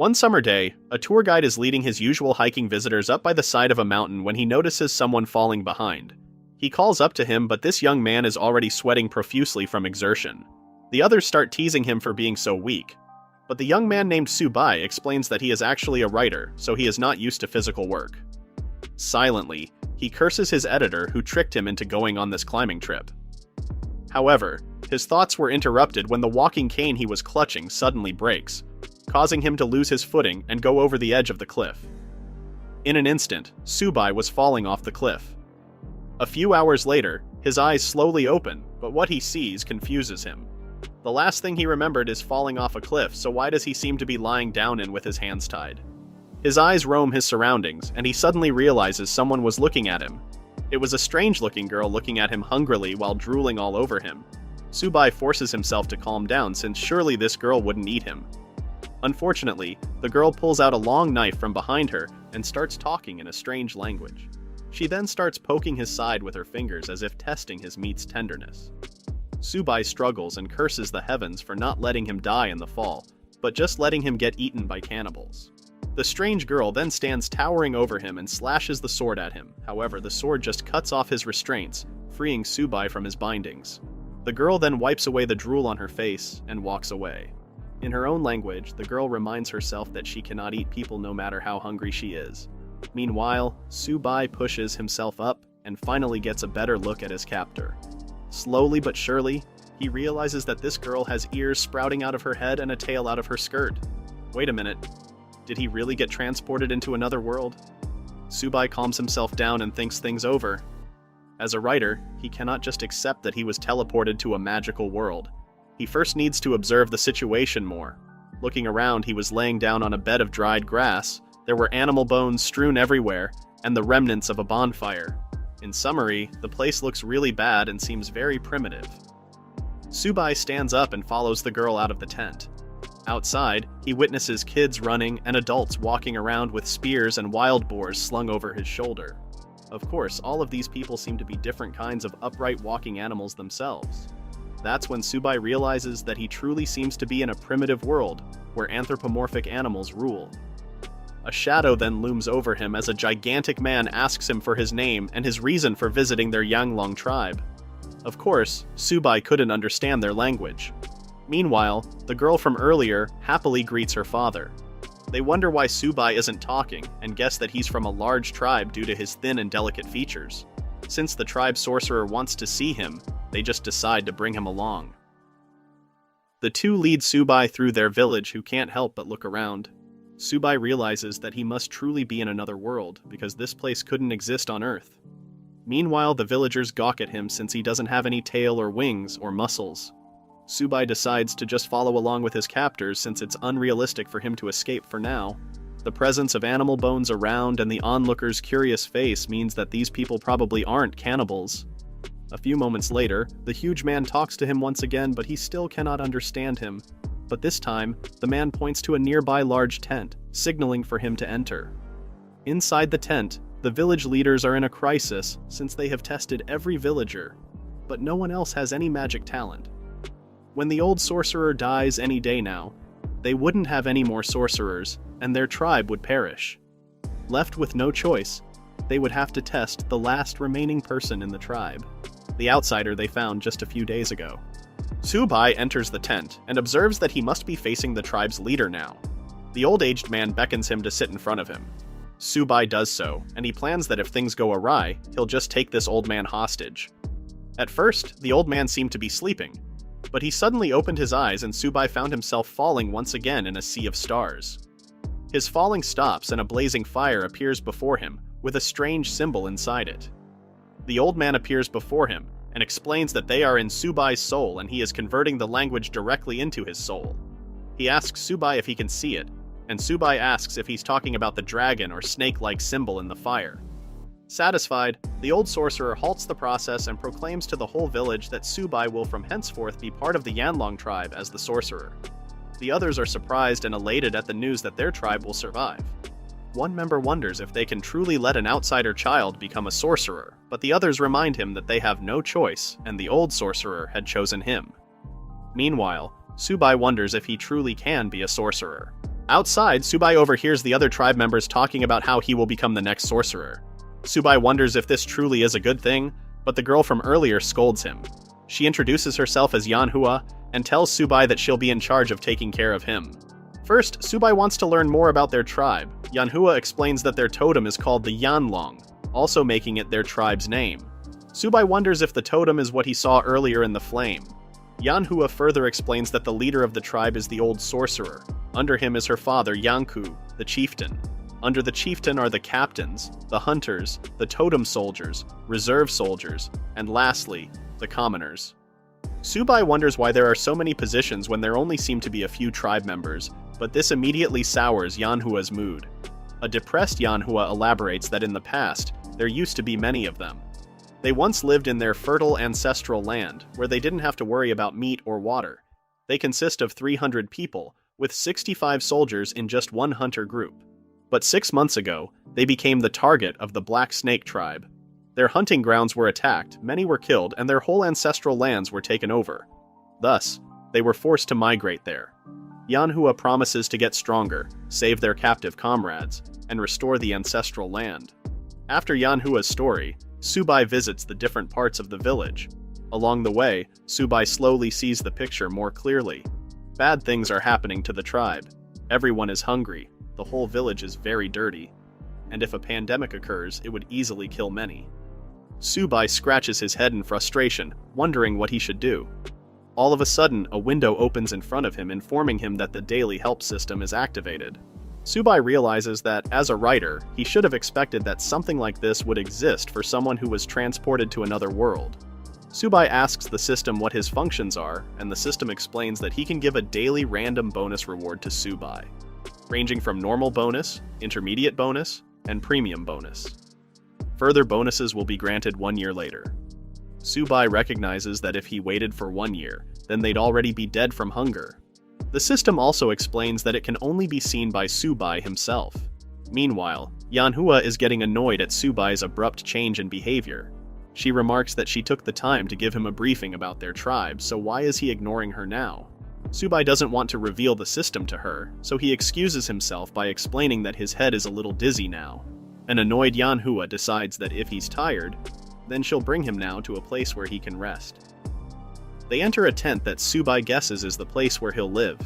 One summer day, a tour guide is leading his usual hiking visitors up by the side of a mountain when he notices someone falling behind. He calls up to him, but this young man is already sweating profusely from exertion. The others start teasing him for being so weak, but the young man named Subai explains that he is actually a writer, so he is not used to physical work. Silently, he curses his editor who tricked him into going on this climbing trip. However, his thoughts were interrupted when the walking cane he was clutching suddenly breaks, causing him to lose his footing and go over the edge of the cliff. In an instant, Subai was falling off the cliff. A few hours later, his eyes slowly open, but what he sees confuses him. The last thing he remembered is falling off a cliff, so why does he seem to be lying down in with his hands tied? His eyes roam his surroundings, and he suddenly realizes someone was looking at him. It was a strange-looking girl looking at him hungrily while drooling all over him. Subai forces himself to calm down since surely this girl wouldn't eat him. Unfortunately, the girl pulls out a long knife from behind her and starts talking in a strange language. She then starts poking his side with her fingers as if testing his meat's tenderness. Subai struggles and curses the heavens for not letting him die in the fall, but just letting him get eaten by cannibals. The strange girl then stands towering over him and slashes the sword at him. However, the sword just cuts off his restraints, freeing Subai from his bindings. The girl then wipes away the drool on her face and walks away. In her own language, the girl reminds herself that she cannot eat people no matter how hungry she is. Meanwhile, Subai pushes himself up and finally gets a better look at his captor. Slowly but surely, he realizes that this girl has ears sprouting out of her head and a tail out of her skirt. Wait a minute, did he really get transported into another world? Subai calms himself down and thinks things over. As a writer, he cannot just accept that he was teleported to a magical world. He first needs to observe the situation more. Looking around, he was laying down on a bed of dried grass. There were animal bones strewn everywhere, and the remnants of a bonfire. In summary, the place looks really bad and seems very primitive. Subai stands up and follows the girl out of the tent. Outside, he witnesses kids running and adults walking around with spears and wild boars slung over his shoulder. Of course, all of these people seem to be different kinds of upright walking animals themselves. That's when Subai realizes that he truly seems to be in a primitive world, where anthropomorphic animals rule. A shadow then looms over him as a gigantic man asks him for his name and his reason for visiting their Yanglong tribe. Of course, Subai couldn't understand their language. Meanwhile, the girl from earlier happily greets her father. They wonder why Subai isn't talking and guess that he's from a large tribe due to his thin and delicate features. Since the tribe sorcerer wants to see him, they just decide to bring him along. The two lead Subai through their village who can't help but look around. Subai realizes that he must truly be in another world because this place couldn't exist on Earth. Meanwhile, the villagers gawk at him since he doesn't have any tail or wings or muscles. Subai decides to just follow along with his captors since it's unrealistic for him to escape for now. The presence of animal bones around and the onlooker's curious face means that these people probably aren't cannibals. A few moments later, the huge man talks to him once again, but he still cannot understand him. But this time, the man points to a nearby large tent, signaling for him to enter. Inside the tent, the village leaders are in a crisis since they have tested every villager, but no one else has any magic talent. When the old sorcerer dies any day now, they wouldn't have any more sorcerers, and their tribe would perish. Left with no choice, they would have to test the last remaining person in the tribe, the outsider they found just a few days ago. Subai enters the tent and observes that he must be facing the tribe's leader now. The old-aged man beckons him to sit in front of him. Subai does so, and he plans that if things go awry, he'll just take this old man hostage. At first, the old man seemed to be sleeping, but he suddenly opened his eyes and Subai found himself falling once again in a sea of stars. His falling stops and a blazing fire appears before him, with a strange symbol inside it. The old man appears before him and explains that they are in Subai's soul and he is converting the language directly into his soul. He asks Subai if he can see it, and Subai asks if he's talking about the dragon or snake-like symbol in the fire. Satisfied, the old sorcerer halts the process and proclaims to the whole village that Subai will from henceforth be part of the Yanglong tribe as the sorcerer. The others are surprised and elated at the news that their tribe will survive. One member wonders if they can truly let an outsider child become a sorcerer, but the others remind him that they have no choice, and the old sorcerer had chosen him. Meanwhile, Subai wonders if he truly can be a sorcerer. Outside, Subai overhears the other tribe members talking about how he will become the next sorcerer. Subai wonders if this truly is a good thing, but the girl from earlier scolds him. She introduces herself as Yanhua and tells Subai that she'll be in charge of taking care of him. First, Subai wants to learn more about their tribe. Yanhua explains that their totem is called the Yanlong, also making it their tribe's name. Subai wonders if the totem is what he saw earlier in the flame. Yanhua further explains that the leader of the tribe is the old sorcerer. Under him is her father, Yanku, the chieftain. Under the chieftain are the captains, the hunters, the totem soldiers, reserve soldiers, and lastly, the commoners. Subai wonders why there are so many positions when there only seem to be a few tribe members, but this immediately sours Yanhua's mood. A depressed Yanhua elaborates that in the past, there used to be many of them. They once lived in their fertile ancestral land, where they didn't have to worry about meat or water. They consist of 300 people, with 65 soldiers in just one hunter group. But 6 months ago, they became the target of the Black Snake tribe. Their hunting grounds were attacked, many were killed, and their whole ancestral lands were taken over. Thus, they were forced to migrate there. Yanhua promises to get stronger, save their captive comrades, and restore the ancestral land. After Yanhua's story, Subai visits the different parts of the village. Along the way, Subai slowly sees the picture more clearly. Bad things are happening to the tribe. Everyone is hungry, the whole village is very dirty, and if a pandemic occurs, it would easily kill many. Subai scratches his head in frustration, wondering what he should do. All of a sudden, a window opens in front of him, informing him that the daily help system is activated. Subai realizes that, as a writer, he should have expected that something like this would exist for someone who was transported to another world. Subai asks the system what his functions are, and the system explains that he can give a daily random bonus reward to Subai, ranging from normal bonus, intermediate bonus, and premium bonus. Further bonuses will be granted 1 year later. Subai recognizes that if he waited for 1 year, then they'd already be dead from hunger. The system also explains that it can only be seen by Subai himself. Meanwhile, Yanhua is getting annoyed at Subai's abrupt change in behavior. She remarks that she took the time to give him a briefing about their tribe, so why is he ignoring her now? Subai doesn't want to reveal the system to her, so he excuses himself by explaining that his head is a little dizzy now. An annoyed Yanhua decides that if he's tired, then she'll bring him now to a place where he can rest. They enter a tent that Subai guesses is the place where he'll live.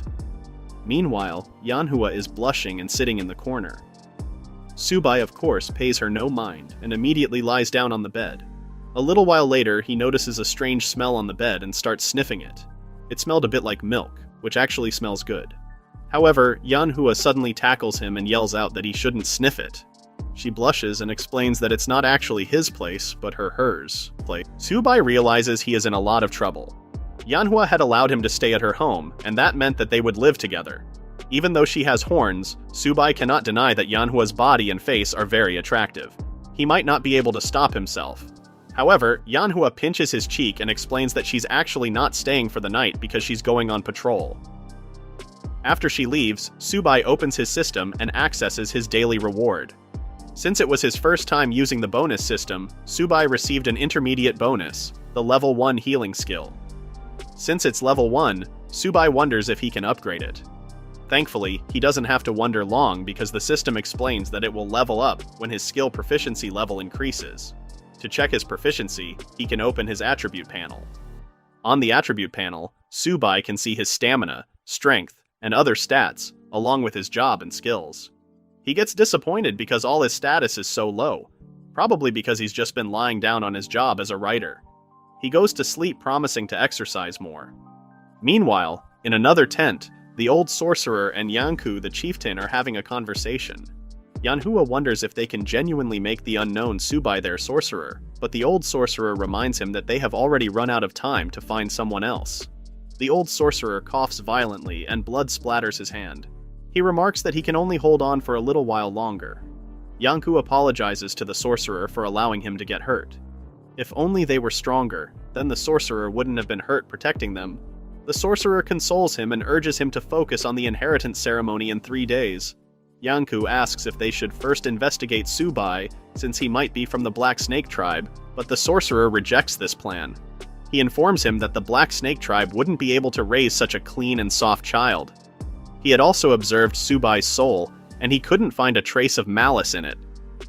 Meanwhile, Yanhua is blushing and sitting in the corner. Subai, of course, pays her no mind and immediately lies down on the bed. A little while later, he notices a strange smell on the bed and starts sniffing it. It smelled a bit like milk, which actually smells good. However, Yanhua suddenly tackles him and yells out that he shouldn't sniff it. She blushes and explains that it's not actually his place, but hers place. Subai realizes he is in a lot of trouble. Yanhua had allowed him to stay at her home, and that meant that they would live together. Even though she has horns, Subai cannot deny that Yanhua's body and face are very attractive. He might not be able to stop himself. However, Yanhua pinches his cheek and explains that she's actually not staying for the night because she's going on patrol. After she leaves, Subai opens his system and accesses his daily reward. Since it was his first time using the bonus system, Subai received an intermediate bonus, the level 1 healing skill. Since it's level 1, Subai wonders if he can upgrade it. Thankfully, he doesn't have to wonder long because the system explains that it will level up when his skill proficiency level increases. To check his proficiency, he can open his attribute panel. On the attribute panel, Subai can see his stamina, strength, and other stats, along with his job and skills. He gets disappointed because all his status is so low, probably because he's just been lying down on his job as a writer. He goes to sleep promising to exercise more. Meanwhile, in another tent, the old sorcerer and Yanku the chieftain are having a conversation. Yanhua wonders if they can genuinely make the unknown Subai their sorcerer, but the old sorcerer reminds him that they have already run out of time to find someone else. The old sorcerer coughs violently and blood splatters his hand. He remarks that he can only hold on for a little while longer. Yanku apologizes to the sorcerer for allowing him to get hurt. If only they were stronger, then the sorcerer wouldn't have been hurt protecting them. The sorcerer consoles him and urges him to focus on the inheritance ceremony in 3 days. Yanku asks if they should first investigate Subai, since he might be from the Black Snake tribe, but the sorcerer rejects this plan. He informs him that the Black Snake tribe wouldn't be able to raise such a clean and soft child. He had also observed Subai's soul, and he couldn't find a trace of malice in it.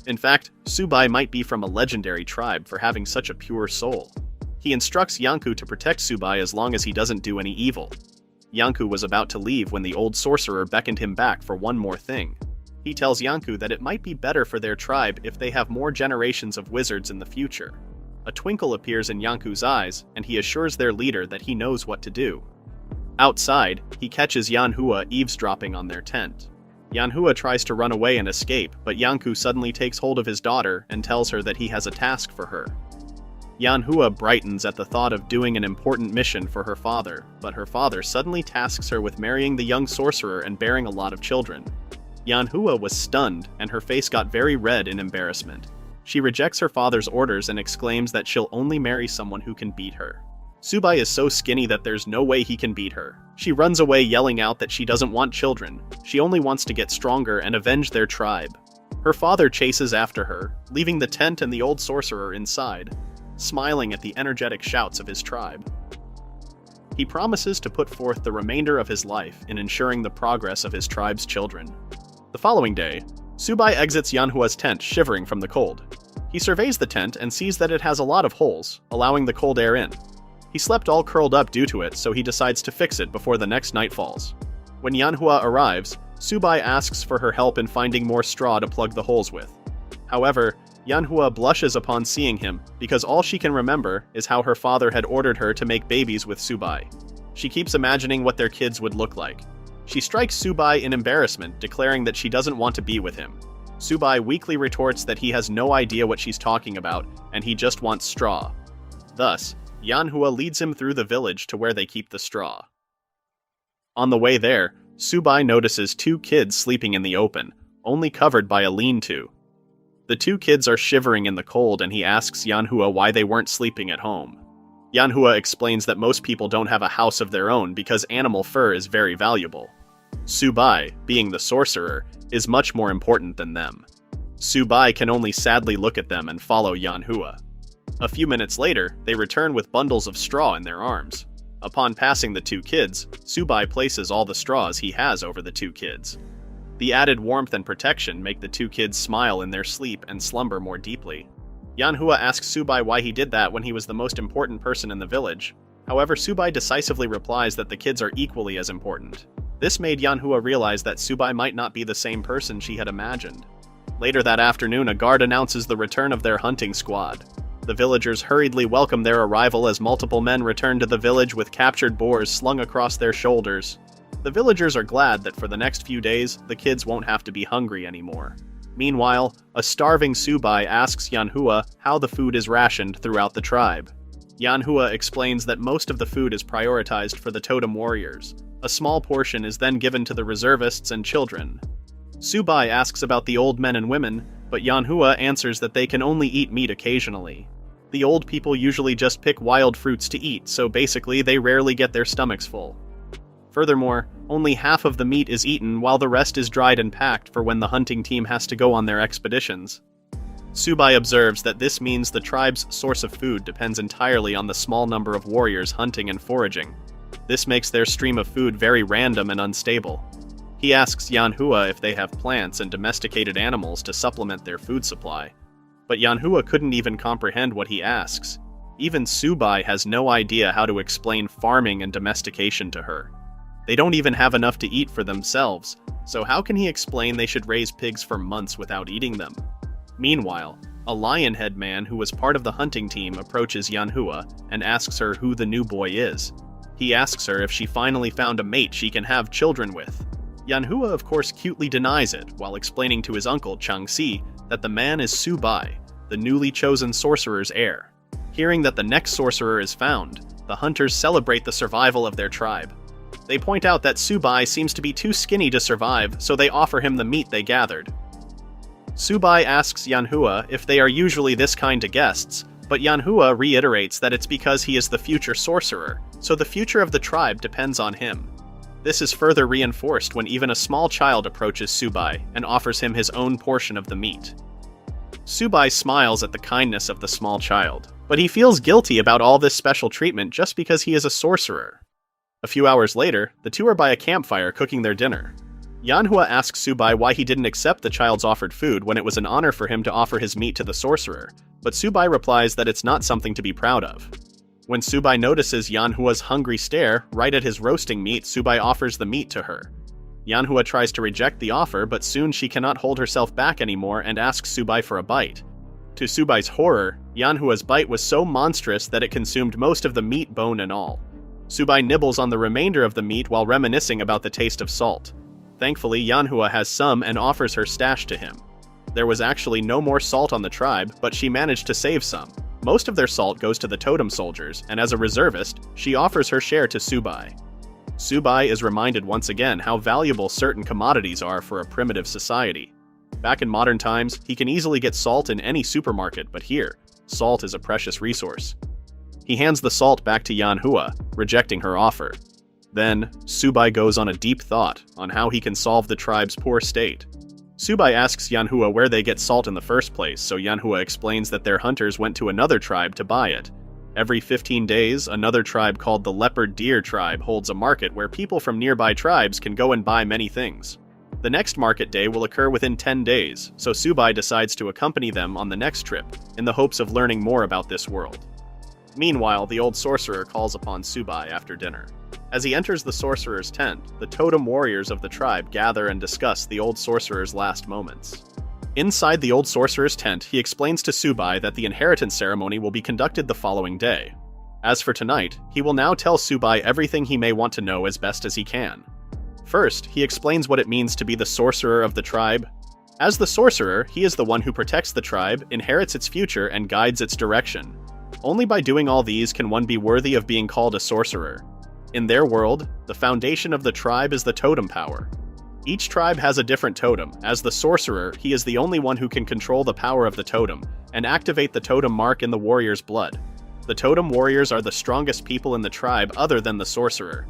In fact, Subai might be from a legendary tribe for having such a pure soul. He instructs Yanku to protect Subai as long as he doesn't do any evil. Yanku was about to leave when the old sorcerer beckoned him back for one more thing. He tells Yanku that it might be better for their tribe if they have more generations of wizards in the future. A twinkle appears in Yanku's eyes, and he assures their leader that he knows what to do. Outside, he catches Yanhua eavesdropping on their tent. Yanhua tries to run away and escape, but Yanku suddenly takes hold of his daughter and tells her that he has a task for her. Yanhua brightens at the thought of doing an important mission for her father, but her father suddenly tasks her with marrying the young sorcerer and bearing a lot of children. Yanhua was stunned, and her face got very red in embarrassment. She rejects her father's orders and exclaims that she'll only marry someone who can beat her. Subai is so skinny that there's no way he can beat her. She runs away yelling out that she doesn't want children. She only wants to get stronger and avenge their tribe. Her father chases after her, leaving the tent and the old sorcerer inside, smiling at the energetic shouts of his tribe. He promises to put forth the remainder of his life in ensuring the progress of his tribe's children. The following day, Subai exits Yanhua's tent shivering from the cold. He surveys the tent and sees that it has a lot of holes, allowing the cold air in. He slept all curled up due to it, so he decides to fix it before the next night falls. When Yanhua arrives, Subai asks for her help in finding more straw to plug the holes with. However, Yanhua blushes upon seeing him because all she can remember is how her father had ordered her to make babies with Subai. She keeps imagining what their kids would look like. She strikes Subai in embarrassment, declaring that she doesn't want to be with him. Subai weakly retorts that he has no idea what she's talking about, and he just wants straw. Thus, Yanhua leads him through the village to where they keep the straw. On the way there, Subai notices two kids sleeping in the open, only covered by a lean-to. The two kids are shivering in the cold, and he asks Yanhua why they weren't sleeping at home. Yanhua explains that most people don't have a house of their own because animal fur is very valuable. Subai, being the sorcerer, is much more important than them. Subai can only sadly look at them and follow Yanhua. A few minutes later, they return with bundles of straw in their arms. Upon passing the two kids, Subai places all the straws he has over the two kids. The added warmth and protection make the two kids smile in their sleep and slumber more deeply. Yanhua asks Subai why he did that when he was the most important person in the village. However, Subai decisively replies that the kids are equally as important. This made Yanhua realize that Subai might not be the same person she had imagined. Later that afternoon, a guard announces the return of their hunting squad. The villagers hurriedly welcome their arrival as multiple men return to the village with captured boars slung across their shoulders. The villagers are glad that for the next few days, the kids won't have to be hungry anymore. Meanwhile, a starving Subai asks Yanhua how the food is rationed throughout the tribe. Yanhua explains that most of the food is prioritized for the totem warriors. A small portion is then given to the reservists and children. Subai asks about the old men and women, but Yanhua answers that they can only eat meat occasionally. The old people usually just pick wild fruits to eat, so basically they rarely get their stomachs full. Furthermore, only half of the meat is eaten while the rest is dried and packed for when the hunting team has to go on their expeditions. Subai observes that this means the tribe's source of food depends entirely on the small number of warriors hunting and foraging. This makes their stream of food very random and unstable. He asks Yanhua if they have plants and domesticated animals to supplement their food supply. But Yanhua couldn't even comprehend what he asks. Even Subai has no idea how to explain farming and domestication to her. They don't even have enough to eat for themselves, so how can he explain they should raise pigs for months without eating them? Meanwhile, a lion-head man who was part of the hunting team approaches Yanhua and asks her who the new boy is. He asks her if she finally found a mate she can have children with. Yanhua of course cutely denies it, while explaining to his uncle Changxi that the man is Subai, the newly chosen sorcerer's heir. Hearing that the next sorcerer is found, the hunters celebrate the survival of their tribe. They point out that Subai seems to be too skinny to survive, so they offer him the meat they gathered. Subai asks Yanhua if they are usually this kind to guests, but Yanhua reiterates that it's because he is the future sorcerer, so the future of the tribe depends on him. This is further reinforced when even a small child approaches Subai and offers him his own portion of the meat. Subai smiles at the kindness of the small child, but he feels guilty about all this special treatment just because he is a sorcerer. A few hours later, the two are by a campfire cooking their dinner. Yanhua asks Subai why he didn't accept the child's offered food when it was an honor for him to offer his meat to the sorcerer, but Subai replies that it's not something to be proud of. When Subai notices Yanhua's hungry stare right at his roasting meat, Subai offers the meat to her. Yanhua tries to reject the offer, but soon she cannot hold herself back anymore and asks Subai for a bite. To Subai's horror, Yanhua's bite was so monstrous that it consumed most of the meat, bone and all. Subai nibbles on the remainder of the meat while reminiscing about the taste of salt. Thankfully, Yanhua has some and offers her stash to him. There was actually no more salt on the tribe, but she managed to save some. Most of their salt goes to the totem soldiers, and as a reservist, she offers her share to Subai. Subai is reminded once again how valuable certain commodities are for a primitive society. Back in modern times, he can easily get salt in any supermarket, but here, salt is a precious resource. He hands the salt back to Yanhua, rejecting her offer. Then, Subai goes on a deep thought on how he can solve the tribe's poor state. Subai asks Yanhua where they get salt in the first place, so Yanhua explains that their hunters went to another tribe to buy it. Every 15 days, another tribe called the Leopard Deer Tribe holds a market where people from nearby tribes can go and buy many things. The next market day will occur within 10 days, so Subai decides to accompany them on the next trip, in the hopes of learning more about this world. Meanwhile, the old sorcerer calls upon Subai after dinner. As he enters the sorcerer's tent, the totem warriors of the tribe gather and discuss the old sorcerer's last moments. Inside the old sorcerer's tent, he explains to Subai that the inheritance ceremony will be conducted the following day. As for tonight, he will now tell Subai everything he may want to know as best as he can. First, he explains what it means to be the sorcerer of the tribe. As the sorcerer, he is the one who protects the tribe, inherits its future, and guides its direction. Only by doing all these can one be worthy of being called a sorcerer. In their world, the foundation of the tribe is the totem power. Each tribe has a different totem. As the sorcerer, he is the only one who can control the power of the totem, and activate the totem mark in the warrior's blood. The totem warriors are the strongest people in the tribe other than the sorcerer.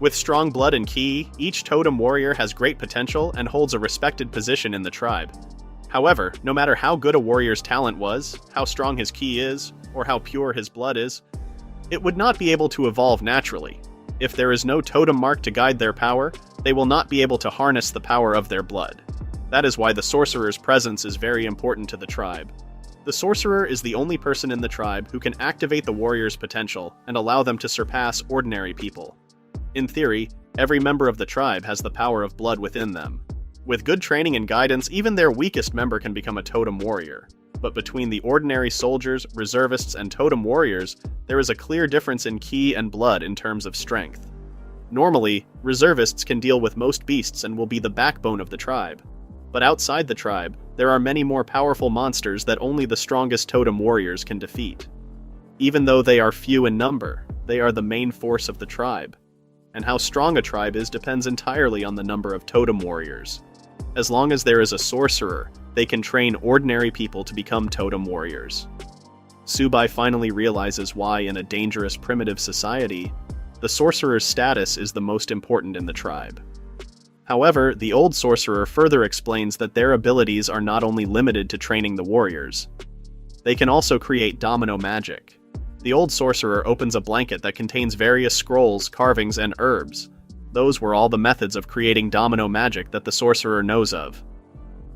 With strong blood and ki, each totem warrior has great potential and holds a respected position in the tribe. However, no matter how good a warrior's talent was, how strong his ki is, or how pure his blood is, it would not be able to evolve naturally. If there is no totem mark to guide their power, they will not be able to harness the power of their blood. That is why the sorcerer's presence is very important to the tribe. The sorcerer is the only person in the tribe who can activate the warrior's potential and allow them to surpass ordinary people. In theory, every member of the tribe has the power of blood within them. With good training and guidance, even their weakest member can become a totem warrior. But between the ordinary soldiers, reservists, and totem warriors, there is a clear difference in ki and blood in terms of strength. Normally, reservists can deal with most beasts and will be the backbone of the tribe. But outside the tribe, there are many more powerful monsters that only the strongest totem warriors can defeat. Even though they are few in number, they are the main force of the tribe. And how strong a tribe is depends entirely on the number of totem warriors. As long as there is a sorcerer, they can train ordinary people to become totem warriors. Subai finally realizes why, in a dangerous primitive society, the sorcerer's status is the most important in the tribe. However, the old sorcerer further explains that their abilities are not only limited to training the warriors. They can also create domino magic. The old sorcerer opens a blanket that contains various scrolls, carvings, and herbs. Those were all the methods of creating domino magic that the sorcerer knows of.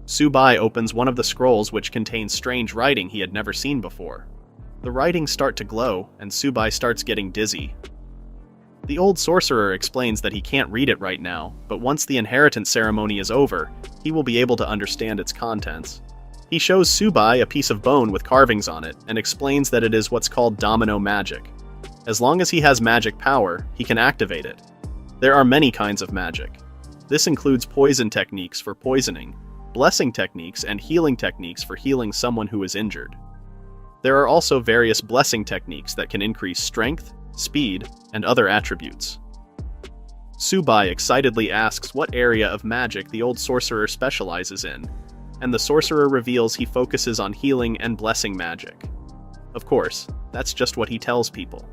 Subai opens one of the scrolls, which contains strange writing he had never seen before. The writings start to glow, and Subai starts getting dizzy. The old sorcerer explains that he can't read it right now, but once the inheritance ceremony is over, he will be able to understand its contents. He shows Subai a piece of bone with carvings on it, and explains that it is what's called domino magic. As long as he has magic power, he can activate it. There are many kinds of magic. This includes poison techniques for poisoning, blessing techniques, and healing techniques for healing someone who is injured. There are also various blessing techniques that can increase strength, speed, and other attributes. Subai excitedly asks what area of magic the old sorcerer specializes in, and the sorcerer reveals he focuses on healing and blessing magic. Of course, that's just what he tells people.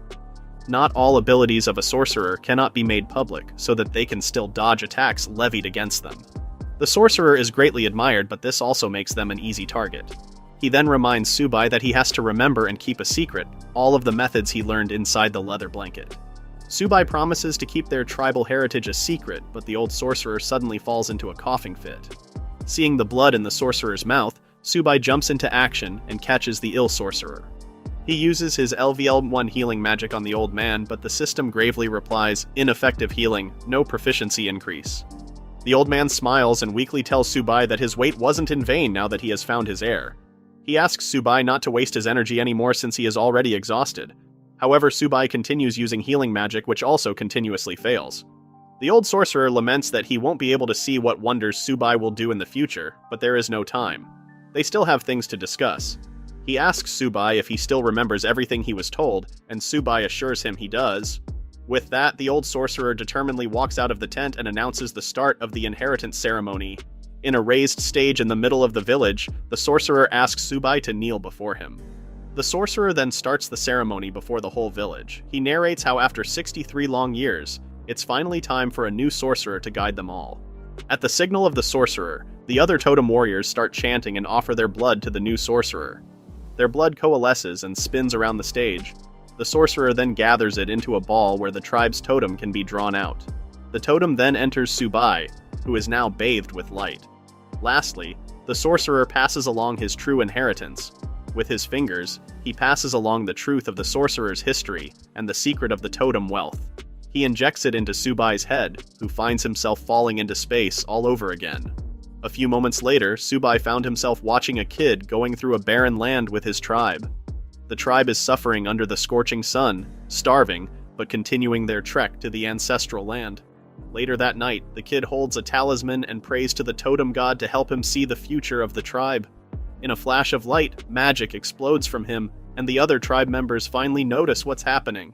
Not all abilities of a sorcerer cannot be made public so that they can still dodge attacks levied against them. The sorcerer is greatly admired, but this also makes them an easy target. He then reminds Subai that he has to remember and keep a secret all of the methods he learned inside the leather blanket. Subai promises to keep their tribal heritage a secret, but the old sorcerer suddenly falls into a coughing fit. Seeing the blood in the sorcerer's mouth, Subai jumps into action and catches the ill sorcerer. He uses his LVL1 healing magic on the old man, but the system gravely replies, "Ineffective healing, no proficiency increase." The old man smiles and weakly tells Subai that his wait wasn't in vain now that he has found his heir. He asks Subai not to waste his energy anymore since he is already exhausted. However, Subai continues using healing magic, which also continuously fails. The old sorcerer laments that he won't be able to see what wonders Subai will do in the future, but there is no time. They still have things to discuss. He asks Subai if he still remembers everything he was told, and Subai assures him he does. With that, the old sorcerer determinedly walks out of the tent and announces the start of the inheritance ceremony. In a raised stage in the middle of the village, the sorcerer asks Subai to kneel before him. The sorcerer then starts the ceremony before the whole village. He narrates how after 63 long years, it's finally time for a new sorcerer to guide them all. At the signal of the sorcerer, the other totem warriors start chanting and offer their blood to the new sorcerer. Their blood coalesces and spins around the stage. The sorcerer then gathers it into a ball where the tribe's totem can be drawn out. The totem then enters Subai, who is now bathed with light. Lastly, the sorcerer passes along his true inheritance. With his fingers, he passes along the truth of the sorcerer's history and the secret of the totem wealth. He injects it into Subai's head, who finds himself falling into space all over again. A few moments later, Subai found himself watching a kid going through a barren land with his tribe. The tribe is suffering under the scorching sun, starving, but continuing their trek to the ancestral land. Later that night, the kid holds a talisman and prays to the totem god to help him see the future of the tribe. In a flash of light, magic explodes from him, and the other tribe members finally notice what's happening.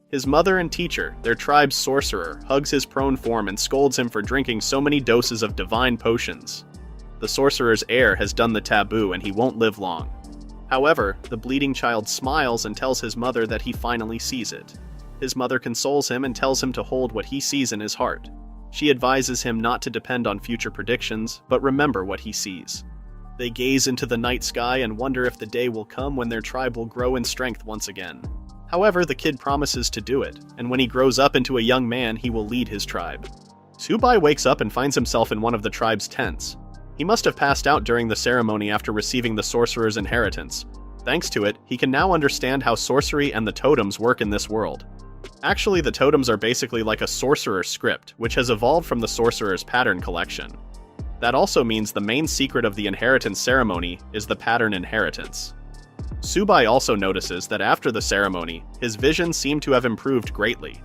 His mother and teacher, their tribe's sorcerer, hugs his prone form and scolds him for drinking so many doses of divine potions. The sorcerer's heir has done the taboo and he won't live long. However, the bleeding child smiles and tells his mother that he finally sees it. His mother consoles him and tells him to hold what he sees in his heart. She advises him not to depend on future predictions, but remember what he sees. They gaze into the night sky and wonder if the day will come when their tribe will grow in strength once again. However, the kid promises to do it, and when he grows up into a young man, he will lead his tribe. Subai wakes up and finds himself in one of the tribe's tents. He must have passed out during the ceremony after receiving the sorcerer's inheritance. Thanks to it, he can now understand how sorcery and the totems work in this world. Actually, the totems are basically like a sorcerer's script, which has evolved from the sorcerer's pattern collection. That also means the main secret of the inheritance ceremony is the pattern inheritance. Subai also notices that after the ceremony, his vision seemed to have improved greatly.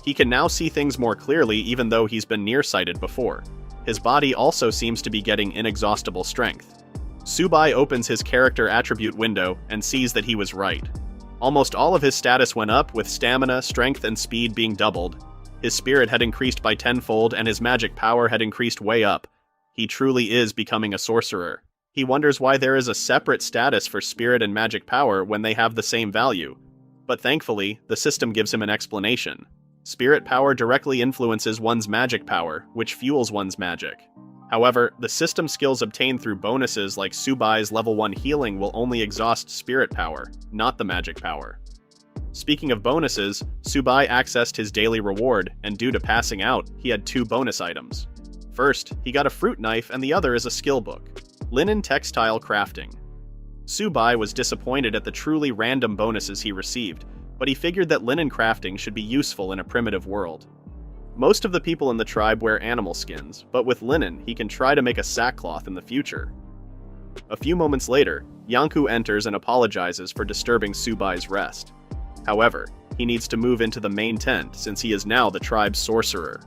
He can now see things more clearly even though he's been nearsighted before. His body also seems to be getting inexhaustible strength. Subai opens his character attribute window and sees that he was right. Almost all of his status went up, with stamina, strength, and speed being doubled. His spirit had increased by tenfold and his magic power had increased way up. He truly is becoming a sorcerer. He wonders why there is a separate status for spirit and magic power when they have the same value. But thankfully, the system gives him an explanation. Spirit power directly influences one's magic power, which fuels one's magic. However, the system skills obtained through bonuses like Subai's level 1 healing will only exhaust spirit power, not the magic power. Speaking of bonuses, Subai accessed his daily reward, and due to passing out, he had 2 bonus items. First, he got a fruit knife and the other is a skill book. Linen textile crafting. Subai was disappointed at the truly random bonuses he received, but he figured that linen crafting should be useful in a primitive world. Most of the people in the tribe wear animal skins, but with linen he can try to make a sackcloth in the future. A few moments later, Yanku enters and apologizes for disturbing Subai's rest. However, he needs to move into the main tent since he is now the tribe's sorcerer.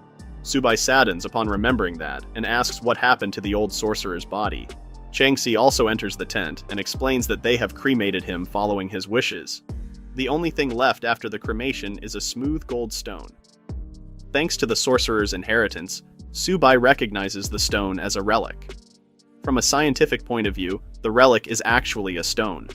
Subai saddens upon remembering that and asks what happened to the old sorcerer's body. Changxi also enters the tent and explains that they have cremated him following his wishes. The only thing left after the cremation is a smooth gold stone. Thanks to the sorcerer's inheritance, Subai recognizes the stone as a relic. From a scientific point of view, the relic is actually a stone.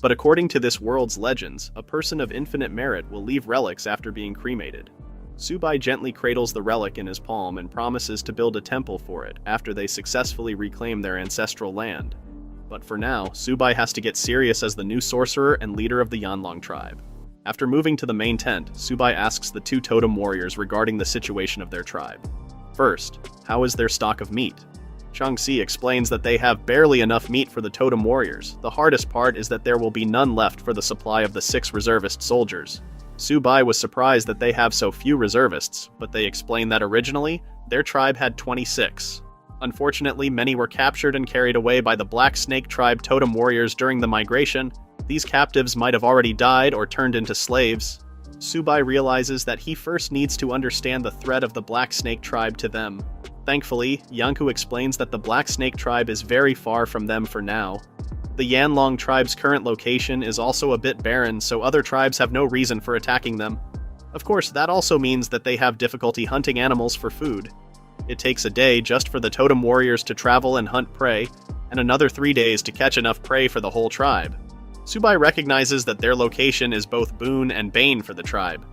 But according to this world's legends, a person of infinite merit will leave relics after being cremated. Subai gently cradles the relic in his palm and promises to build a temple for it after they successfully reclaim their ancestral land. But for now, Subai has to get serious as the new sorcerer and leader of the Yanlong tribe. After moving to the main tent, Subai asks the two totem warriors regarding the situation of their tribe. First, how is their stock of meat? Changxi explains that they have barely enough meat for the totem warriors. The hardest part is that there will be none left for the supply of the 6 reservist soldiers. Subai was surprised that they have so few reservists, but they explain that originally, their tribe had 26. Unfortunately, many were captured and carried away by the Black Snake tribe totem warriors during the migration. These captives might have already died or turned into slaves. Subai realizes that he first needs to understand the threat of the Black Snake tribe to them. Thankfully, Yanku explains that the Black Snake tribe is very far from them for now. The Yanlong tribe's current location is also a bit barren, so other tribes have no reason for attacking them. Of course, that also means that they have difficulty hunting animals for food. It takes a day just for the totem warriors to travel and hunt prey, and another 3 days to catch enough prey for the whole tribe. Subai recognizes that their location is both boon and bane for the tribe.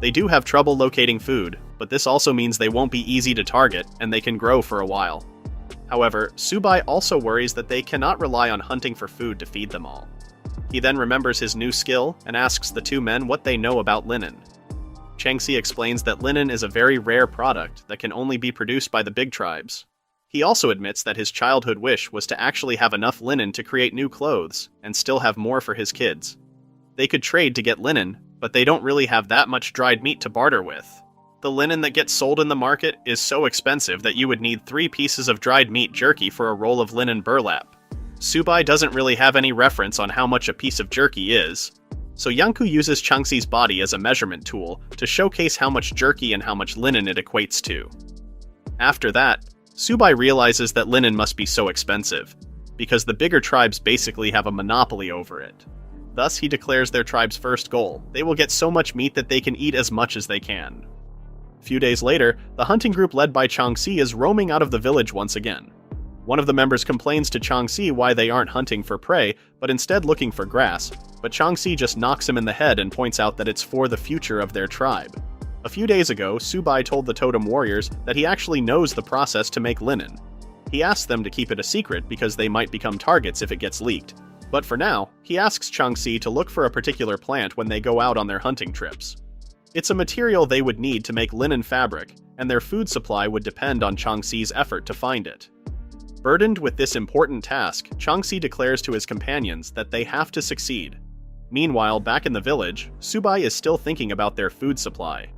They do have trouble locating food, but this also means they won't be easy to target, and they can grow for a while. However, Subai also worries that they cannot rely on hunting for food to feed them all. He then remembers his new skill and asks the two men what they know about linen. Changxi explains that linen is a very rare product that can only be produced by the big tribes. He also admits that his childhood wish was to actually have enough linen to create new clothes, and still have more for his kids. They could trade to get linen, but they don't really have that much dried meat to barter with. The linen that gets sold in the market is so expensive that you would need 3 pieces of dried meat jerky for a roll of linen burlap. Subai doesn't really have any reference on how much a piece of jerky is, so Yanku uses Changxi's body as a measurement tool to showcase how much jerky and how much linen it equates to. After that, Subai realizes that linen must be so expensive, because the bigger tribes basically have a monopoly over it. Thus, he declares their tribe's first goal. They will get so much meat that they can eat as much as they can. A few days later, the hunting group led by Changxi is roaming out of the village once again. One of the members complains to Changxi why they aren't hunting for prey, but instead looking for grass, but Changxi just knocks him in the head and points out that it's for the future of their tribe. A few days ago, Subai told the totem warriors that he actually knows the process to make linen. He asks them to keep it a secret because they might become targets if it gets leaked. But for now, he asks Changxi to look for a particular plant when they go out on their hunting trips. It's a material they would need to make linen fabric, and their food supply would depend on Changxi's effort to find it. Burdened with this important task, Changxi declares to his companions that they have to succeed. Meanwhile, back in the village, Subai is still thinking about their food supply.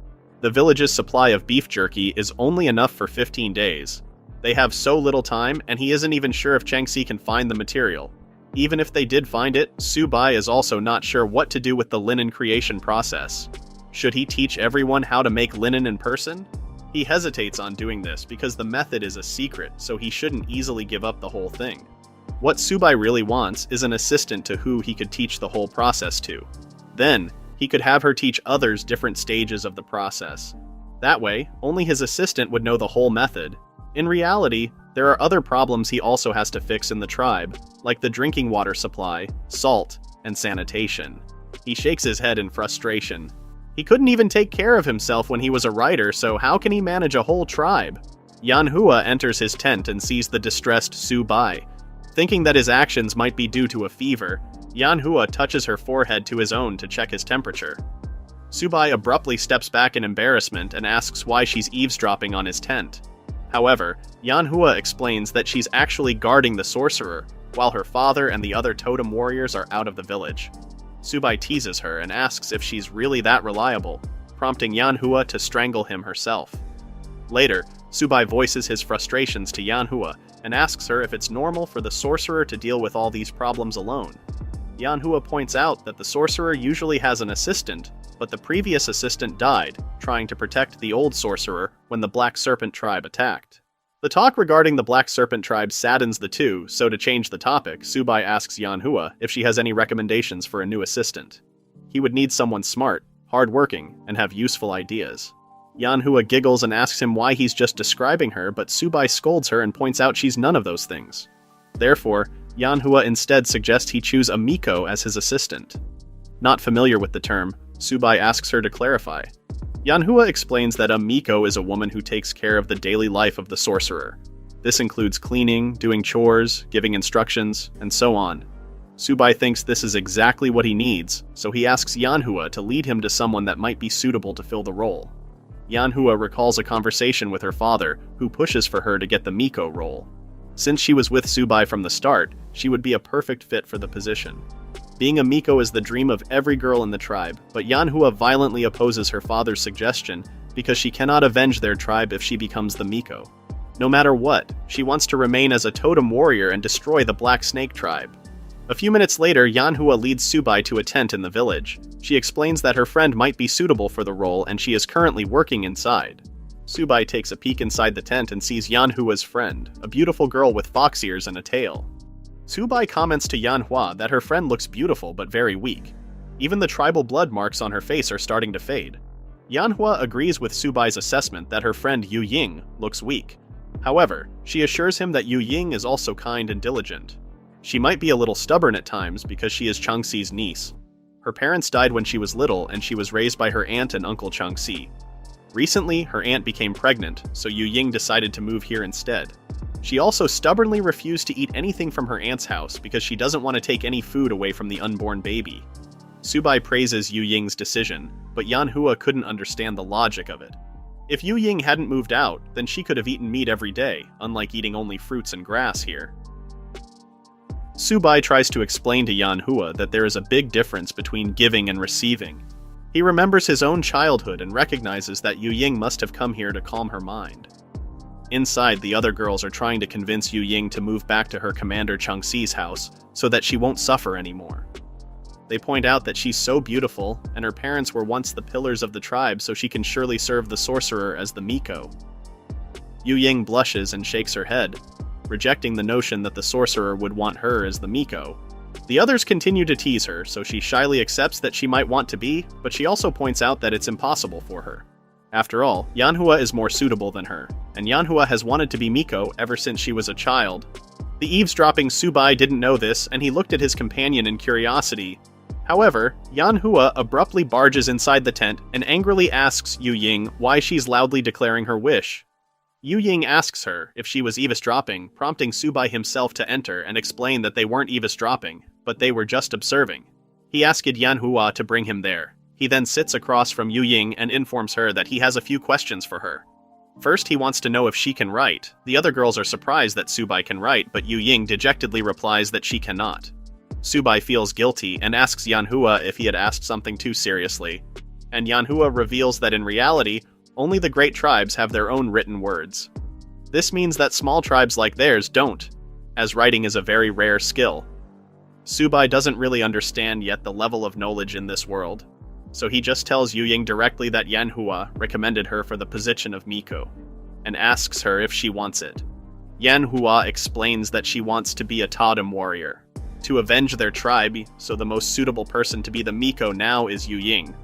The village's supply of beef jerky is only enough for 15 days. They have so little time, and he isn't even sure if Changxi can find the material. Even if they did find it, Subai is also not sure what to do with the linen creation process. Should he teach everyone how to make linen in person? He hesitates on doing this because the method is a secret, so he shouldn't easily give up the whole thing. What Subai really wants is an assistant to who he could teach the whole process to. Then, he could have her teach others different stages of the process. That way, only his assistant would know the whole method. In reality, there are other problems he also has to fix in the tribe, like the drinking water supply, salt, and sanitation. He shakes his head in frustration. He couldn't even take care of himself when he was a writer, so how can he manage a whole tribe? Yanhua enters his tent and sees the distressed Subai. Thinking that his actions might be due to a fever, Yanhua touches her forehead to his own to check his temperature. Subai abruptly steps back in embarrassment and asks why she's eavesdropping on his tent. However, Yanhua explains that she's actually guarding the sorcerer, while her father and the other totem warriors are out of the village. Subai teases her and asks if she's really that reliable, prompting Yanhua to strangle him herself. Later, Subai voices his frustrations to Yanhua and asks her if it's normal for the sorcerer to deal with all these problems alone. Yanhua points out that the sorcerer usually has an assistant, but the previous assistant died, trying to protect the old sorcerer when the Black Serpent tribe attacked. The talk regarding the Black Serpent tribe saddens the two, so to change the topic, Subai asks Yanhua if she has any recommendations for a new assistant. He would need someone smart, hardworking, and have useful ideas. Yanhua giggles and asks him why he's just describing her, but Subai scolds her and points out she's none of those things. Therefore, Yanhua instead suggests he choose a Miko as his assistant. Not familiar with the term, Subai asks her to clarify. Yanhua explains that a Miko is a woman who takes care of the daily life of the sorcerer. This includes cleaning, doing chores, giving instructions, and so on. Subai thinks this is exactly what he needs, so he asks Yanhua to lead him to someone that might be suitable to fill the role. Yanhua recalls a conversation with her father, who pushes for her to get the Miko role. Since she was with Subai from the start, she would be a perfect fit for the position. Being a Miko is the dream of every girl in the tribe, but Yanhua violently opposes her father's suggestion because she cannot avenge their tribe if she becomes the Miko. No matter what, she wants to remain as a totem warrior and destroy the Black Snake tribe. A few minutes later, Yanhua leads Subai to a tent in the village. She explains that her friend might be suitable for the role and she is currently working inside. Subai takes a peek inside the tent and sees Yanhua's friend, a beautiful girl with fox ears and a tail. Subai comments to Yanhua that her friend looks beautiful but very weak. Even the tribal blood marks on her face are starting to fade. Yanhua agrees with Subai's assessment that her friend Yu Ying looks weak. However, she assures him that Yu Ying is also kind and diligent. She might be a little stubborn at times because she is Changxi's niece. Her parents died when she was little and she was raised by her aunt and uncle Changxi. Recently, her aunt became pregnant, so Yu Ying decided to move here instead. She also stubbornly refused to eat anything from her aunt's house because she doesn't want to take any food away from the unborn baby. Subai praises Yu Ying's decision, but Yanhua couldn't understand the logic of it. If Yu Ying hadn't moved out, then she could have eaten meat every day, unlike eating only fruits and grass here. Subai tries to explain to Yanhua that there is a big difference between giving and receiving. He remembers his own childhood and recognizes that Yu Ying must have come here to calm her mind. Inside, the other girls are trying to convince Yu Ying to move back to her commander Changxi's house so that she won't suffer anymore. They point out that she's so beautiful, and her parents were once the pillars of the tribe, so she can surely serve the sorcerer as the Miko. Yu Ying blushes and shakes her head, rejecting the notion that the sorcerer would want her as the Miko. The others continue to tease her, so she shyly accepts that she might want to be, but she also points out that it's impossible for her. After all, Yanhua is more suitable than her, and Yanhua has wanted to be Miko ever since she was a child. The eavesdropping Subai didn't know this, and he looked at his companion in curiosity. However, Yanhua abruptly barges inside the tent and angrily asks Yu Ying why she's loudly declaring her wish. Yu Ying asks her if she was eavesdropping, prompting Subai himself to enter and explain that they weren't eavesdropping, but they were just observing. He asked Yanhua to bring him there. He then sits across from Yu Ying and informs her that he has a few questions for her. First, he wants to know if she can write. The other girls are surprised that Subai can write, but Yu Ying dejectedly replies that she cannot. Subai feels guilty and asks Yanhua if he had asked something too seriously, and Yanhua reveals that in reality, only the great tribes have their own written words. This means that small tribes like theirs don't, as writing is a very rare skill. Subai doesn't really understand yet the level of knowledge in this world, so he just tells Yu Ying directly that Yanhua recommended her for the position of Miko, and asks her if she wants it. Yanhua explains that she wants to be a totem warrior, to avenge their tribe, so the most suitable person to be the Miko now is Yu Ying.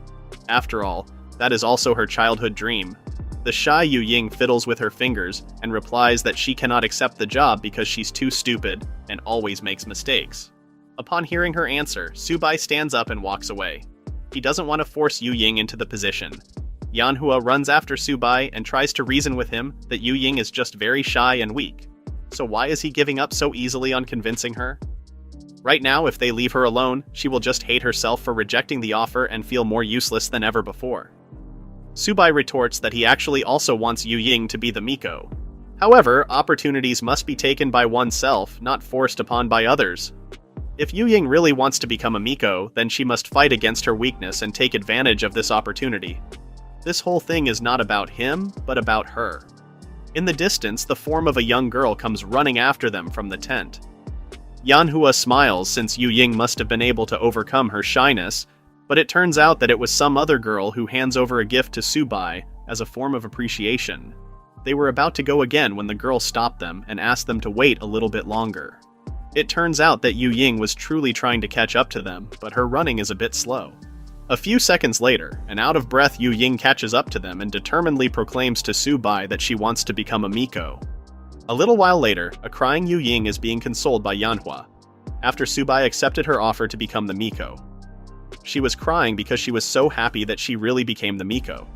After all, that is also her childhood dream. The shy Yu Ying fiddles with her fingers and replies that she cannot accept the job because she's too stupid and always makes mistakes. Upon hearing her answer, Subai stands up and walks away. He doesn't want to force Yu Ying into the position. Yanhua runs after Subai and tries to reason with him that Yu Ying is just very shy and weak. So why is he giving up so easily on convincing her? Right now, if they leave her alone, she will just hate herself for rejecting the offer and feel more useless than ever before. Subai retorts that he actually also wants Yu Ying to be the Miko. However, opportunities must be taken by oneself, not forced upon by others. If Yu Ying really wants to become a Miko, then she must fight against her weakness and take advantage of this opportunity. This whole thing is not about him, but about her. In the distance, the form of a young girl comes running after them from the tent. Yanhua smiles since Yu Ying must have been able to overcome her shyness, but it turns out that it was some other girl who hands over a gift to Subai as a form of appreciation. They were about to go again when the girl stopped them and asked them to wait a little bit longer. It turns out that Yu Ying was truly trying to catch up to them, but her running is a bit slow. A few seconds later, an out-of-breath Yu Ying catches up to them and determinedly proclaims to Subai that she wants to become a Miko. A little while later, a crying Yu Ying is being consoled by Yanhua, after Subai accepted her offer to become the Miko. She was crying because she was so happy that she really became the Miko.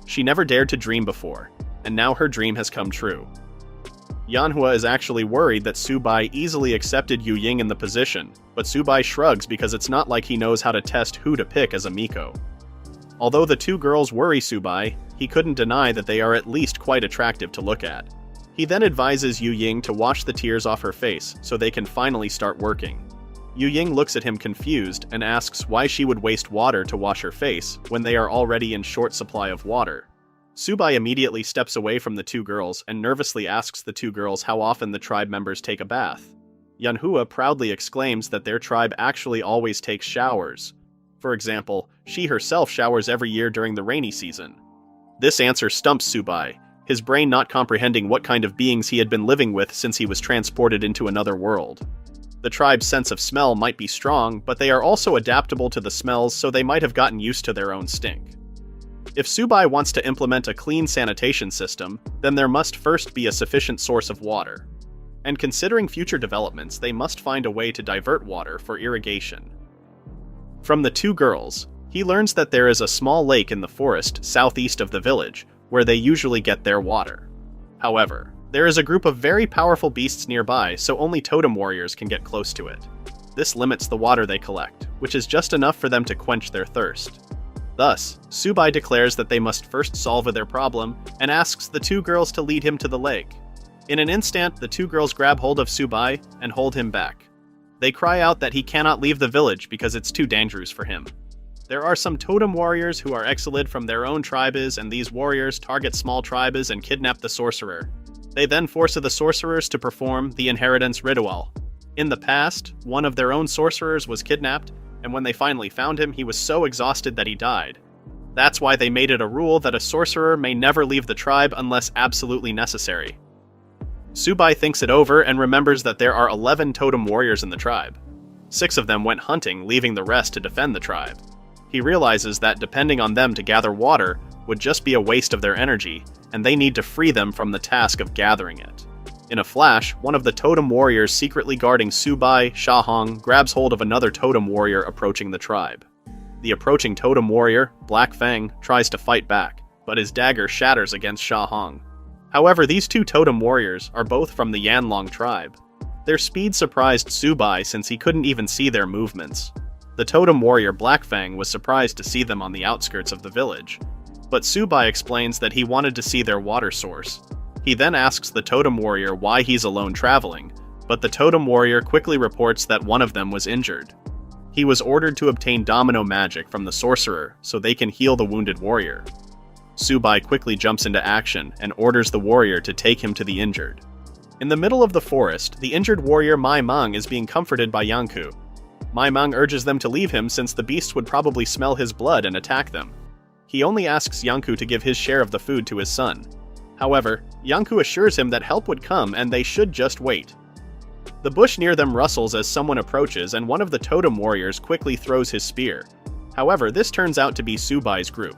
She never dared to dream before, and now her dream has come true. Yanhua is actually worried that Subai easily accepted Yu Ying in the position, but Subai shrugs because it's not like he knows how to test who to pick as a Miko. Although the two girls worry Subai, he couldn't deny that they are at least quite attractive to look at. He then advises Yu Ying to wash the tears off her face so they can finally start working. Yu Ying looks at him confused and asks why she would waste water to wash her face when they are already in short supply of water. Subai immediately steps away from the two girls and nervously asks the two girls how often the tribe members take a bath. Yanhua proudly exclaims that their tribe actually always takes showers. For example, she herself showers every year during the rainy season. This answer stumps Subai, his brain not comprehending what kind of beings he had been living with since he was transported into another world. The tribe's sense of smell might be strong, but they are also adaptable to the smells, so they might have gotten used to their own stink. If Subai wants to implement a clean sanitation system, then there must first be a sufficient source of water. And considering future developments, they must find a way to divert water for irrigation. From the two girls, he learns that there is a small lake in the forest southeast of the village, where they usually get their water. However, there is a group of very powerful beasts nearby, so only totem warriors can get close to it. This limits the water they collect, which is just enough for them to quench their thirst. Thus, Subai declares that they must first solve their problem, and asks the two girls to lead him to the lake. In an instant, the two girls grab hold of Subai and hold him back. They cry out that he cannot leave the village because it's too dangerous for him. There are some totem warriors who are exiled from their own tribes, and these warriors target small tribes and kidnap the sorcerer. They then force the sorcerers to perform the inheritance ritual. In the past, one of their own sorcerers was kidnapped, and when they finally found him, he was so exhausted that he died. That's why they made it a rule that a sorcerer may never leave the tribe unless absolutely necessary. Subai thinks it over and remembers that there are 11 totem warriors in the tribe. 6 of them went hunting, leaving the rest to defend the tribe. He realizes that depending on them to gather water would just be a waste of their energy, and they need to free them from the task of gathering it. In a flash, one of the totem warriors secretly guarding Subai, Shahong, grabs hold of another totem warrior approaching the tribe. The approaching totem warrior, Black Fang, tries to fight back, but his dagger shatters against Shahong. However, these two totem warriors are both from the Yanlong tribe. Their speed surprised Subai since he couldn't even see their movements. The totem warrior Black Fang was surprised to see them on the outskirts of the village, but Subai explains that he wanted to see their water source. He then asks the totem warrior why he's alone traveling, but the totem warrior quickly reports that one of them was injured. He was ordered to obtain domino magic from the sorcerer so they can heal the wounded warrior. Subai quickly jumps into action and orders the warrior to take him to the injured. In the middle of the forest, the injured warrior Mai Meng is being comforted by Yanku. Mai Meng urges them to leave him since the beasts would probably smell his blood and attack them. He only asks Yanku to give his share of the food to his son. However, Yanku assures him that help would come and they should just wait. The bush near them rustles as someone approaches, and one of the totem warriors quickly throws his spear. However, this turns out to be Subai's group.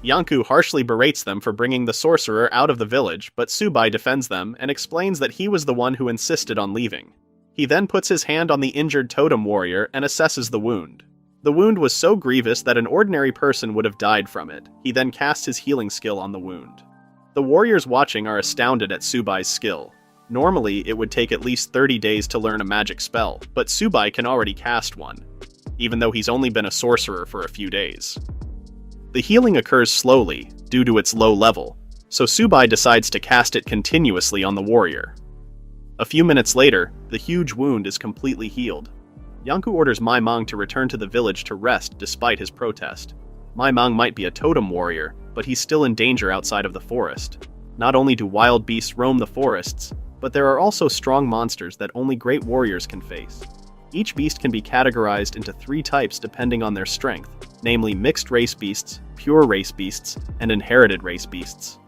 Yanku harshly berates them for bringing the sorcerer out of the village, but Subai defends them and explains that he was the one who insisted on leaving. He then puts his hand on the injured totem warrior and assesses the wound. The wound was so grievous that an ordinary person would have died from it. He then casts his healing skill on the wound. The warriors watching are astounded at Subai's skill. Normally, it would take at least 30 days to learn a magic spell, but Subai can already cast one, even though he's only been a sorcerer for a few days. The healing occurs slowly, due to its low level, so Subai decides to cast it continuously on the warrior. A few minutes later, the huge wound is completely healed. Yanku orders Mai Meng to return to the village to rest despite his protest. Mai Meng might be a totem warrior, but he's still in danger outside of the forest. Not only do wild beasts roam the forests, but there are also strong monsters that only great warriors can face. Each beast can be categorized into 3 types depending on their strength, namely mixed race beasts, pure race beasts, and inherited race beasts.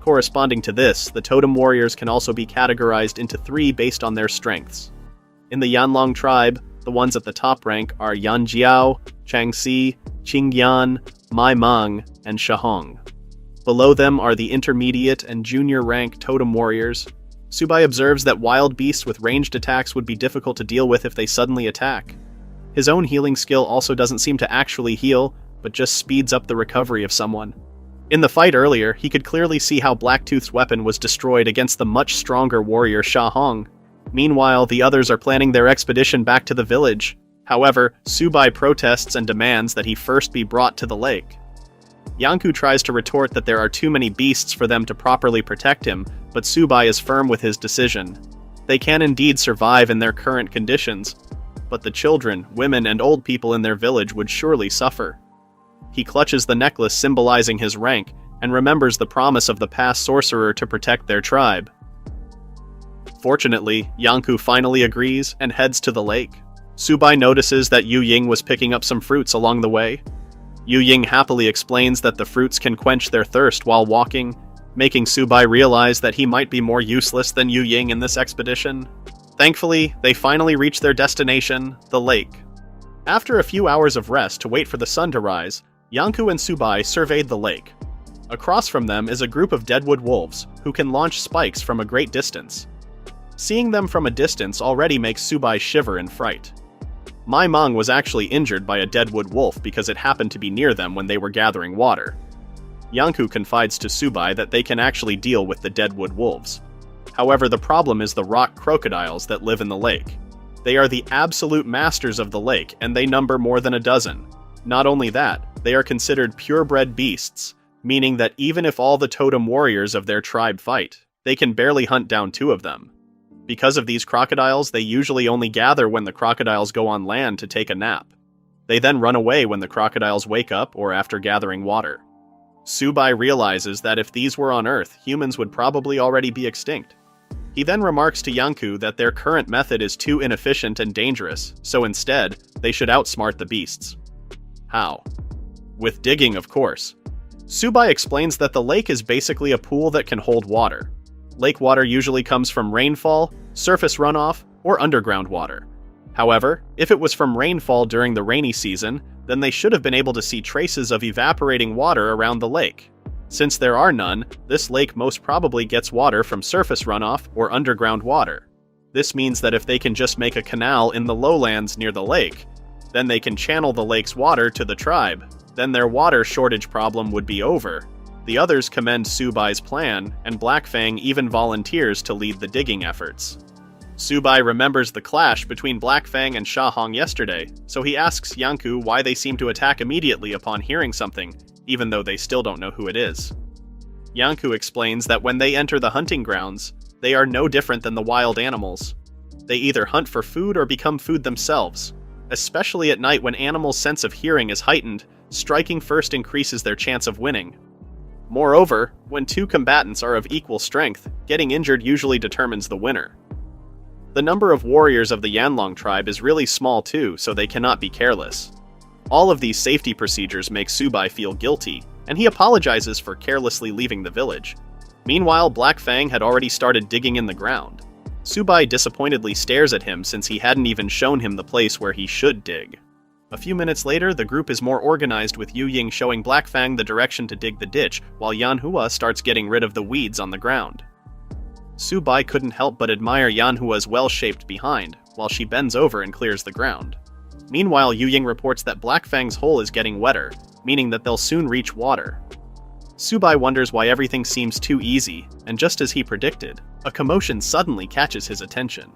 Corresponding to this, the totem warriors can also be categorized into 3 based on their strengths. In the Yanlong tribe, the ones at the top rank are Yanjiao, Changxi, Qingyan, Mai Meng, and Shahong. Below them are the intermediate and junior rank totem warriors. Subai observes that wild beasts with ranged attacks would be difficult to deal with if they suddenly attack. His own healing skill also doesn't seem to actually heal, but just speeds up the recovery of someone. In the fight earlier, he could clearly see how Blacktooth's weapon was destroyed against the much stronger warrior Sha Hong. Meanwhile, the others are planning their expedition back to the village. However, Subai protests and demands that he first be brought to the lake. Yanku tries to retort that there are too many beasts for them to properly protect him, but Subai is firm with his decision. They can indeed survive in their current conditions, but the children, women, and old people in their village would surely suffer. He clutches the necklace symbolizing his rank, and remembers the promise of the past sorcerer to protect their tribe. Fortunately, Yanku finally agrees and heads to the lake. Subai notices that Yu Ying was picking up some fruits along the way. Yu Ying happily explains that the fruits can quench their thirst while walking, making Subai realize that he might be more useless than Yu Ying in this expedition. Thankfully, they finally reach their destination, the lake. After a few hours of rest to wait for the sun to rise, Yanku and Subai surveyed the lake. Across from them is a group of deadwood wolves, who can launch spikes from a great distance. Seeing them from a distance already makes Subai shiver in fright. Mai Meng was actually injured by a deadwood wolf because it happened to be near them when they were gathering water. Yanku confides to Subai that they can actually deal with the deadwood wolves. However, the problem is the rock crocodiles that live in the lake. They are the absolute masters of the lake, and they number more than a dozen. Not only that, they are considered purebred beasts, meaning that even if all the totem warriors of their tribe fight, they can barely hunt down 2 of them. Because of these crocodiles, they usually only gather when the crocodiles go on land to take a nap. They then run away when the crocodiles wake up or after gathering water. Subai realizes that if these were on Earth, humans would probably already be extinct. He then remarks to Yanku that their current method is too inefficient and dangerous, so instead, they should outsmart the beasts. How? With digging, of course. Subai explains that the lake is basically a pool that can hold water. Lake water usually comes from rainfall, surface runoff, or underground water. However, if it was from rainfall during the rainy season, then they should have been able to see traces of evaporating water around the lake. Since there are none, this lake most probably gets water from surface runoff or underground water. This means that if they can just make a canal in the lowlands near the lake, then they can channel the lake's water to the tribe. Then their water shortage problem would be over. The others commend Subai's plan, and Black Fang even volunteers to lead the digging efforts. Subai remembers the clash between Black Fang and Sha Hong yesterday, so he asks Yanku why they seem to attack immediately upon hearing something, even though they still don't know who it is. Yanku explains that when they enter the hunting grounds, they are no different than the wild animals. They either hunt for food or become food themselves. Especially at night when animals' sense of hearing is heightened, striking first increases their chance of winning. Moreover, when 2 combatants are of equal strength, getting injured usually determines the winner. The number of warriors of the Yanlong tribe is really small too, so they cannot be careless. All of these safety procedures make Subai feel guilty, and he apologizes for carelessly leaving the village. Meanwhile, Black Fang had already started digging in the ground. Subai disappointedly stares at him since he hadn't even shown him the place where he should dig. A few minutes later, the group is more organized with Yu Ying showing Black Fang the direction to dig the ditch, while Yanhua starts getting rid of the weeds on the ground. Subai couldn't help but admire Yanhua's well-shaped behind, while she bends over and clears the ground. Meanwhile, Yu Ying reports that Black Fang's hole is getting wetter, meaning that they'll soon reach water. Subai wonders why everything seems too easy, and just as he predicted, a commotion suddenly catches his attention.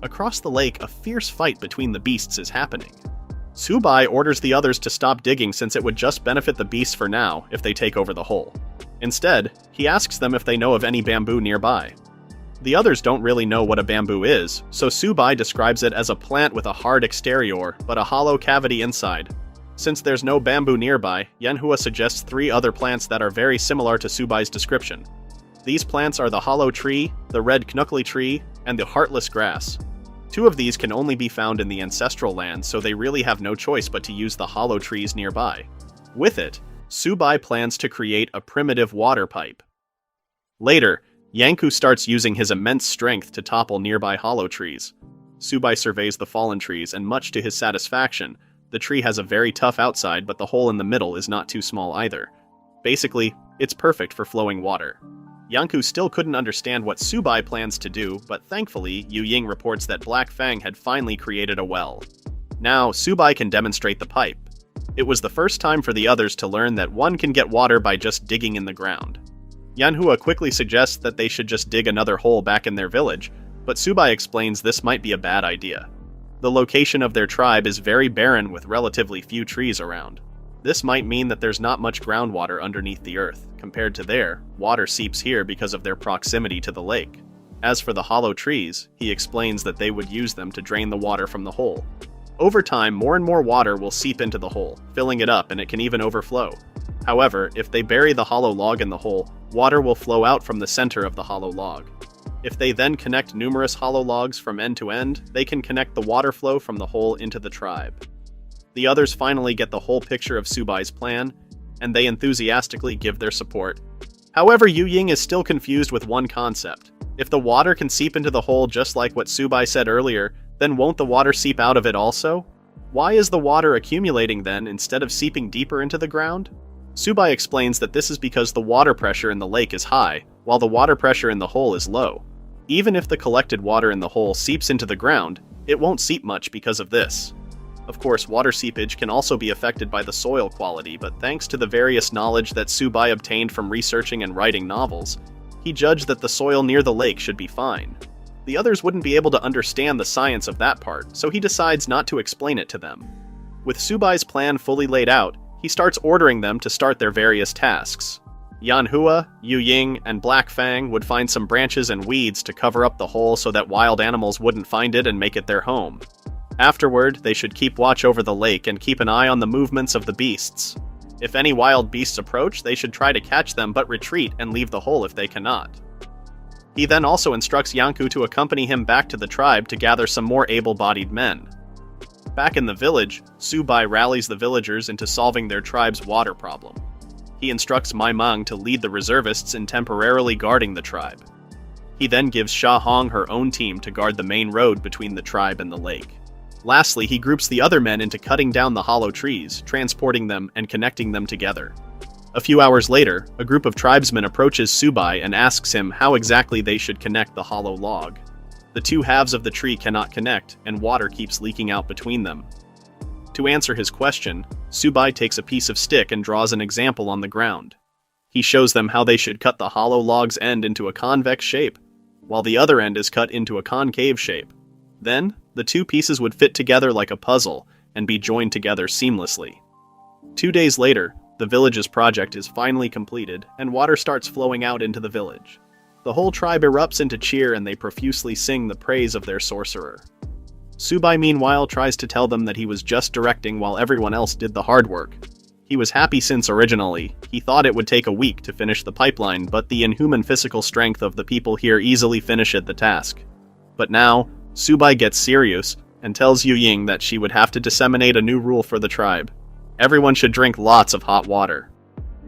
Across the lake, a fierce fight between the beasts is happening. Subai orders the others to stop digging since it would just benefit the beasts for now if they take over the hole. Instead, he asks them if they know of any bamboo nearby. The others don't really know what a bamboo is, so Subai describes it as a plant with a hard exterior but a hollow cavity inside. Since there's no bamboo nearby, Yanhua suggests 3 other plants that are very similar to Subai's description. These plants are the hollow tree, the red knuckly tree, and the heartless grass. 2 of these can only be found in the ancestral land, so they really have no choice but to use the hollow trees nearby. With it, Subai plans to create a primitive water pipe. Later, Yanku starts using his immense strength to topple nearby hollow trees. Subai surveys the fallen trees, and much to his satisfaction, the tree has a very tough outside, but the hole in the middle is not too small either. Basically, it's perfect for flowing water. Yanku still couldn't understand what Subai plans to do, but thankfully, Yu Ying reports that Black Fang had finally created a well. Now, Subai can demonstrate the pipe. It was the first time for the others to learn that one can get water by just digging in the ground. Yanhua quickly suggests that they should just dig another hole back in their village, but Subai explains this might be a bad idea. The location of their tribe is very barren with relatively few trees around. This might mean that there's not much groundwater underneath the earth. Compared to there, water seeps here because of their proximity to the lake. As for the hollow trees, he explains that they would use them to drain the water from the hole. Over time, more and more water will seep into the hole, filling it up, and it can even overflow. However, if they bury the hollow log in the hole, water will flow out from the center of the hollow log. If they then connect numerous hollow logs from end to end, they can connect the water flow from the hole into the tribe. The others finally get the whole picture of Subai's plan, and they enthusiastically give their support. However, Yu Ying is still confused with one concept. If the water can seep into the hole just like what Subai said earlier, then won't the water seep out of it also? Why is the water accumulating then instead of seeping deeper into the ground? Subai explains that this is because the water pressure in the lake is high, while the water pressure in the hole is low. Even if the collected water in the hole seeps into the ground, it won't seep much because of this. Of course, water seepage can also be affected by the soil quality, but thanks to the various knowledge that Subai obtained from researching and writing novels, he judged that the soil near the lake should be fine. The others wouldn't be able to understand the science of that part, so he decides not to explain it to them. With Subai's plan fully laid out, he starts ordering them to start their various tasks. Yanhua, Yu Ying, and Black Fang would find some branches and weeds to cover up the hole so that wild animals wouldn't find it and make it their home. Afterward, they should keep watch over the lake and keep an eye on the movements of the beasts. If any wild beasts approach, they should try to catch them but retreat and leave the hole if they cannot. He then also instructs Yanku to accompany him back to the tribe to gather some more able-bodied men. Back in the village, Subai rallies the villagers into solving their tribe's water problem. He instructs Mai Meng to lead the reservists in temporarily guarding the tribe. He then gives Sha Hong her own team to guard the main road between the tribe and the lake. Lastly, he groups the other men into cutting down the hollow trees, transporting them, and connecting them together. A few hours later, a group of tribesmen approaches Subai and asks him how exactly they should connect the hollow log. The two halves of the tree cannot connect, and water keeps leaking out between them. To answer his question, Subai takes a piece of stick and draws an example on the ground. He shows them how they should cut the hollow log's end into a convex shape, while the other end is cut into a concave shape. Then, the two pieces would fit together like a puzzle and be joined together seamlessly. 2 days later, the village's project is finally completed, and water starts flowing out into the village. The whole tribe erupts into cheer and they profusely sing the praise of their sorcerer. Subai meanwhile tries to tell them that he was just directing while everyone else did the hard work. He was happy since originally, he thought it would take a week to finish the pipeline, but the inhuman physical strength of the people here easily finished the task. But now, Subai gets serious and tells Yu Ying that she would have to disseminate a new rule for the tribe. Everyone should drink lots of hot water.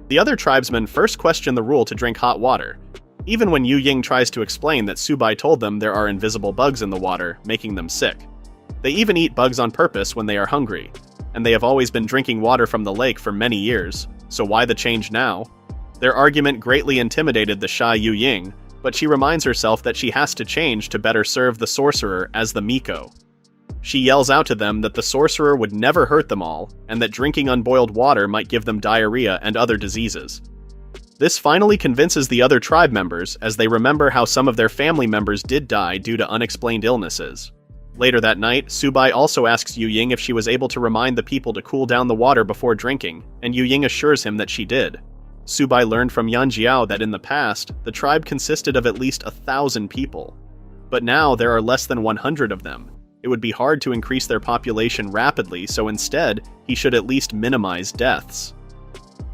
The other tribesmen first question the rule to drink hot water, even when Yu Ying tries to explain that Subai told them there are invisible bugs in the water, making them sick. They even eat bugs on purpose when they are hungry, and they have always been drinking water from the lake for many years, so why the change now? Their argument greatly intimidated the shy Yu Ying, but she reminds herself that she has to change to better serve the sorcerer as the Miko. She yells out to them that the sorcerer would never hurt them all, and that drinking unboiled water might give them diarrhea and other diseases. This finally convinces the other tribe members, as they remember how some of their family members did die due to unexplained illnesses. Later that night, Subai also asks Yu Ying if she was able to remind the people to cool down the water before drinking, and Yu Ying assures him that she did. Subai learned from Yan Jiao that in the past, the tribe consisted of at least 1,000 people. But now there are less than 100 of them. It would be hard to increase their population rapidly, so instead, he should at least minimize deaths.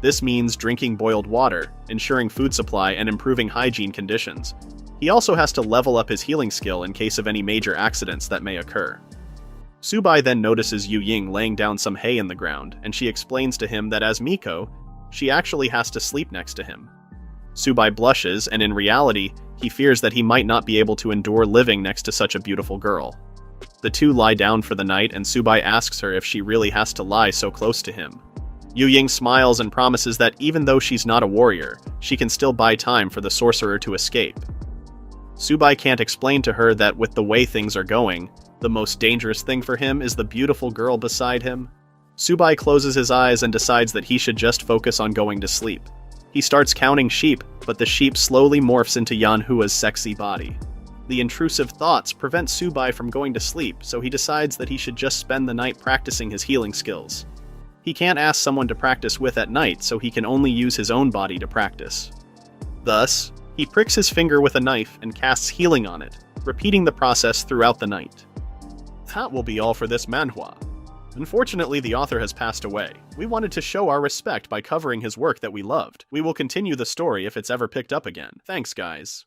This means drinking boiled water, ensuring food supply, and improving hygiene conditions. He also has to level up his healing skill in case of any major accidents that may occur. Subai then notices Yu Ying laying down some hay in the ground, and she explains to him that as Miko, she actually has to sleep next to him. Subai blushes, and in reality, he fears that he might not be able to endure living next to such a beautiful girl. The two lie down for the night, and Subai asks her if she really has to lie so close to him. Yu Ying smiles and promises that even though she's not a warrior, she can still buy time for the sorcerer to escape. Subai can't explain to her that with the way things are going, the most dangerous thing for him is the beautiful girl beside him. Subai closes his eyes and decides that he should just focus on going to sleep. He starts counting sheep, but the sheep slowly morphs into Yanhua's sexy body. The intrusive thoughts prevent Subai from going to sleep, so he decides that he should just spend the night practicing his healing skills. He can't ask someone to practice with at night, so he can only use his own body to practice. Thus, he pricks his finger with a knife and casts healing on it, repeating the process throughout the night. That will be all for this manhwa. Unfortunately, the author has passed away. We wanted to show our respect by covering his work that we loved. We will continue the story if it's ever picked up again. Thanks, guys.